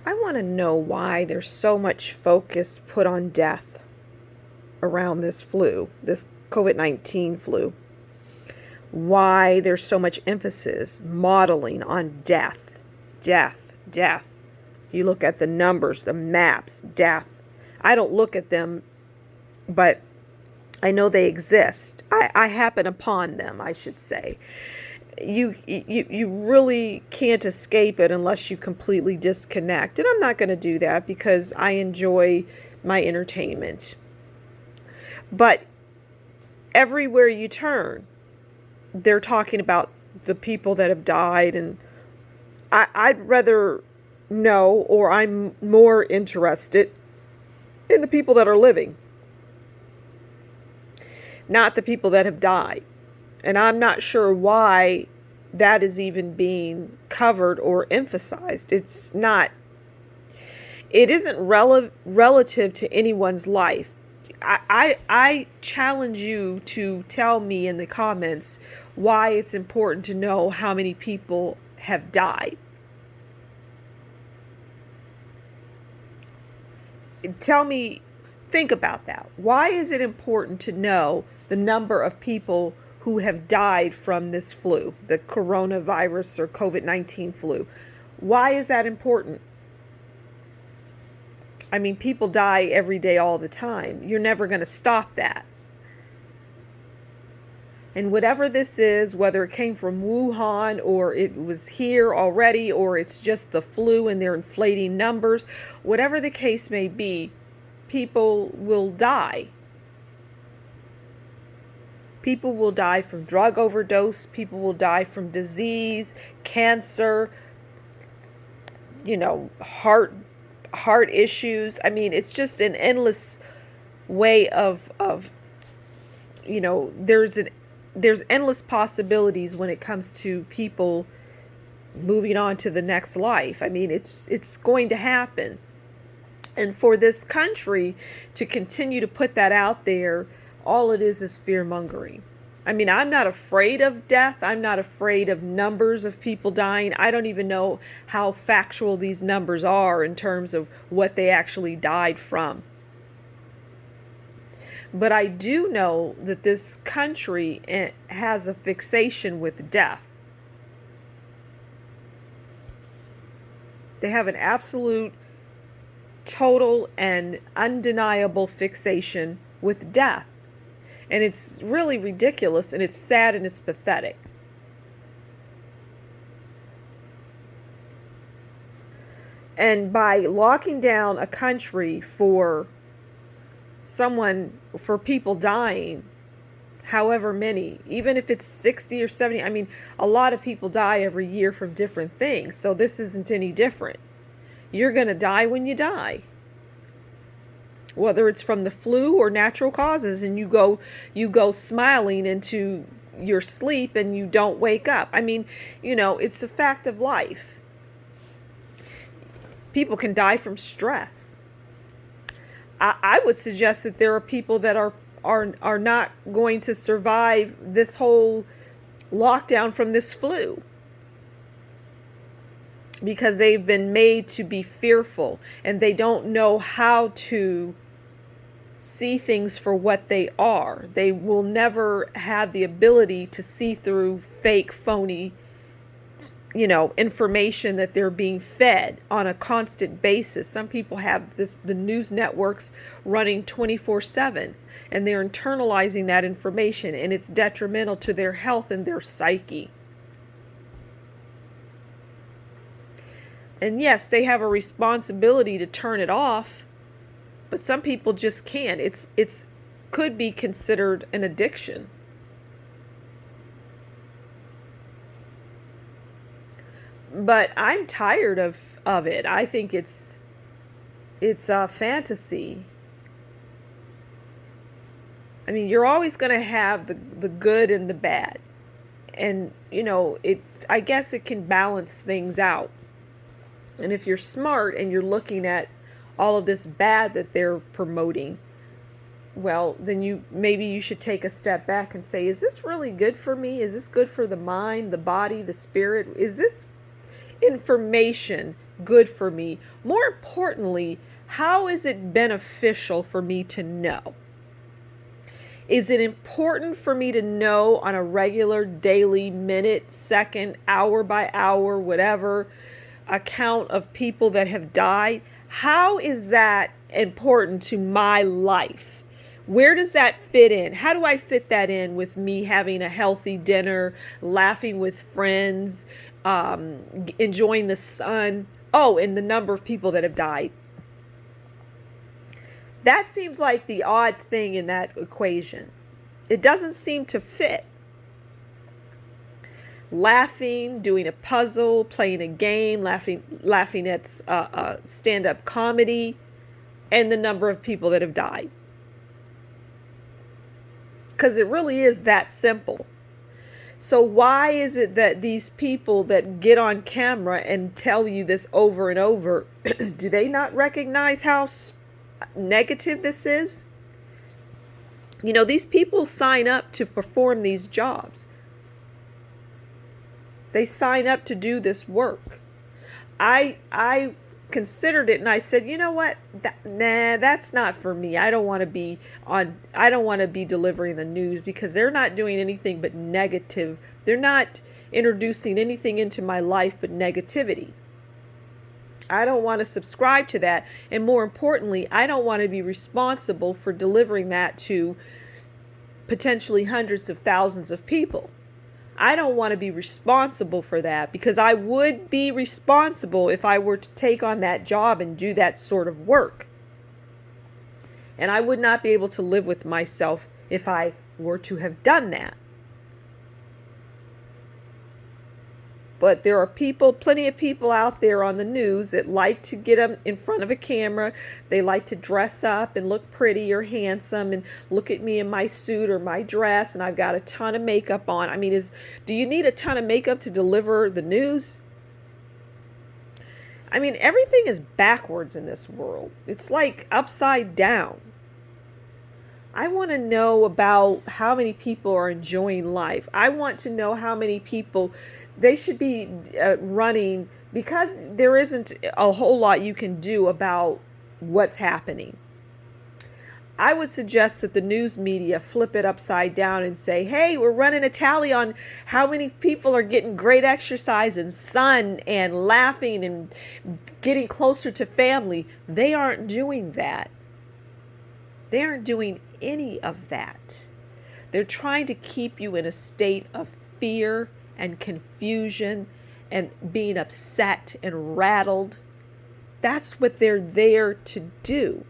I want to know why there's so much focus put on death around this flu, this COVID-19 flu. Why there's so much emphasis, modeling on death, death, death. You look at the numbers, the maps, death. I don't look at them, but I know they exist. I happen upon them, I should say. You really can't escape it unless you completely disconnect. And I'm not going to do that because I enjoy my entertainment. But everywhere you turn, they're talking about the people that have died, and I'd rather know, or I'm more interested in the people that are living, not the people that have died. And I'm not sure why that is even being covered or emphasized. It isn't relative to anyone's life. I challenge you to tell me in the comments why it's important to know how many people have died. Tell me, think about that. Why is it important to know the number of people who have died from this flu, the coronavirus or COVID-19 flu? Why is that important? I mean, people die every day all the time. You're never going to stop that. And whatever this is, whether it came from Wuhan or it was here already or it's just the flu and they're inflating numbers, whatever the case may be, people will die. People will die from drug overdose. People will die from disease, cancer, heart issues. I mean, it's just an endless way of there's endless possibilities when it comes to people moving on to the next life. I mean, it's going to happen. And for this country to continue to put that out there, all it is fear-mongering. I mean, I'm not afraid of death. I'm not afraid of numbers of people dying. I don't even know how factual these numbers are in terms of what they actually died from. But I do know that this country has a fixation with death. They have an absolute, total, and undeniable fixation with death. And it's really ridiculous, and it's sad, and it's pathetic. And by locking down a country for people dying, however many, even if it's 60 or 70, I mean, a lot of people die every year from different things, so this isn't any different. You're going to die when you die, whether it's from the flu or natural causes, and you go smiling into your sleep and you don't wake up. I mean, it's a fact of life. People can die from stress. I would suggest that there are people that are not going to survive this whole lockdown from this flu because they've been made to be fearful and they don't know how to see things for what they are. They will never have the ability to see through fake, phony information that they're being fed on a constant basis. Some people have the news networks running 24/7, and they're internalizing that information, and it's detrimental to their health and their psyche. And yes, they have a responsibility to turn it off, but some people just can't. It's could be considered an addiction. But I'm tired of it. I think it's a fantasy. I mean, you're always going to have the good and the bad. And, I guess it can balance things out. And if you're smart and you're looking at all of this bad that they're promoting, well, then maybe you should take a step back and say, is this really good for me? Is this good for the mind, the body, the spirit? Is this information good for me? More importantly, how is it beneficial for me to know? Is it important for me to know on a regular, daily, minute, second, hour by hour, whatever, account of people that have died? How is that important to my life? Where does that fit in? How do I fit that in with me having a healthy dinner, laughing with friends, enjoying the sun? Oh, and the number of people that have died. That seems like the odd thing in that equation. It doesn't seem to fit. Laughing, doing a puzzle, playing a game, laughing at stand-up comedy, and the number of people that have died. Because it really is that simple. So why is it that these people that get on camera and tell you this over and over, do they not recognize how negative this is? You know, these people sign up to perform these jobs. They sign up to do this work. I considered it and I said, you know what? That's not for me. I don't want to be delivering the news, because they're not doing anything but negative. They're not introducing anything into my life but negativity. I don't want to subscribe to that. And more importantly, I don't want to be responsible for delivering that to potentially hundreds of thousands of people. I don't want to be responsible for that, because I would be responsible if I were to take on that job and do that sort of work. And I would not be able to live with myself if I were to have done that. But there are plenty of people out there on the news that like to get up in front of a camera. They like to dress up and look pretty or handsome and look at me in my suit or my dress, and I've got a ton of makeup on. I mean, do you need a ton of makeup to deliver the news? I mean, everything is backwards in this world. It's like upside down. I want to know about how many people are enjoying life. I want to know how many people they should be running, because there isn't a whole lot you can do about what's happening. I would suggest that the news media flip it upside down and say, hey, we're running a tally on how many people are getting great exercise and sun and laughing and getting closer to family. They aren't doing that. They aren't doing any of that. They're trying to keep you in a state of fear and confusion and being upset and rattled. That's what they're there to do.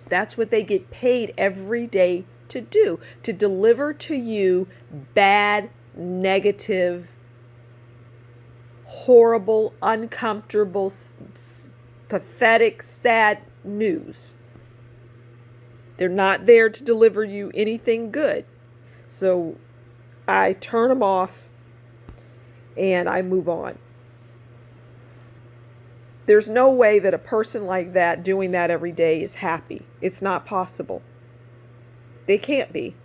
That's what they get paid every day to do, to deliver to you bad, negative, horrible, uncomfortable, pathetic, sad news. They're not there to deliver you anything good. So I turn them off and I move on. There's no way that a person like that doing that every day is happy. It's not possible. They can't be.